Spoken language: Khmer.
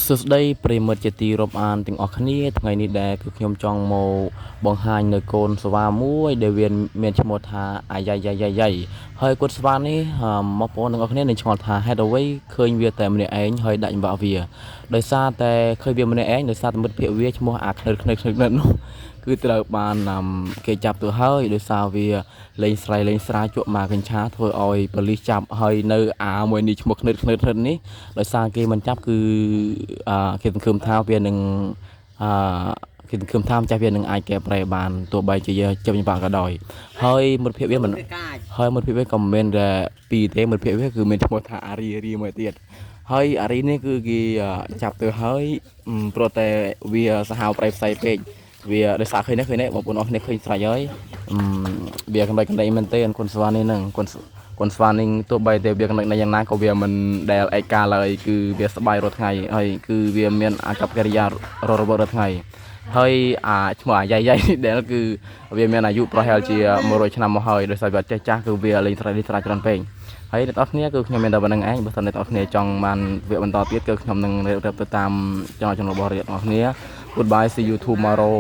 សួស្តីប្រិយមិត្តជាទីរាប់អានទាំងអស់គ្នាថ្ងៃនេះដែរគឺខ្ញុំចង់មកបង្ហាញនៅកូនស្វាមួយដែលវាមានឈ្មោះថាអាយ៉ៃយ៉ៃយ៉ៃយ៉ៃហើយកូនស្វានេះបងប្អូនទាំងអស់គ្នានឹងឆ្ងល់ថាហេតុអ្វីឃើញវាតែម្នាក់ឯងហើយដាក់បាក់វាដោយសារតែឃើញវាម្នាក់ឯងដោយសារតែមិត្តភក្តិវាឈ្មោះអាខ្និតខ្និតខ្និតនោះគឺត្រូវបានគេចាប់ទៅហើយដោយសារវាលេងស្រែលេងស្រាជក់មកកញ្ឆាធ្វើឲ្យប៉ូលីសចាប់ហើយនៅអាមួយនេះឈ្មោះខ្និតខ្និតខ្និតនេះដោយសារគេមិនចាប់គឺគេសង្ឃឹមថាវានឹងអឺគេសង្ឃឹមថាម្ចាស់វានឹងអាចកែប្រែបានទោះបីជាចាប់បាក់ក៏ដោយហើយមិត្តភក្តិវាមិនហើយមិត្តភក្តិវាក៏មិនមែនតែពីរទេមិត្តភក្តិវាគឺមានឈ្មោះថាអារីរីមួយទៀតហើយអារីនេះគឺគេចាប់ទៅហើយព្រោះតែវាសាហាវប្រៃផ្សៃពេកវាដោយសារឃើញនេះបងប្អូនអរគ្នាឃើញស្រេចហើយវាកណ្ដេកកណ្ដេកមែនទេគុនស្វានេះហ្នឹងគុនស្វានេះទោះបីតែវាកណ្ដេកយ៉ាងណាក៏វាមិនដែលឯកាឡើយគឺវាស្បាយរាល់ថ្ងៃហើយគឺវាមានអាកប្បកិរិយារស់រវើករាល់ថ្ងៃហើយឈ្មោះអាយ៉ៃយ៉ៃដែលគឺវាមានអាយុប្រហែលជា100ឆ្នាំមកហើយដោយសារវាចេះចាស់គឺវាលេងស្រែលេងស្រាច្រើនពេកហើយអ្នកនរគ្នាគឺខ្ញុំមានតែប៉ុណ្្នឹងឯងបើសិនអ្នកនរគ្នាចង់បានវគ្គបន្តទៀតគឺខ្ញុំនឹងរៀបទៅតាមចំណុចរបស់អ្នកនរគ្នា Goodbye see you tomorrow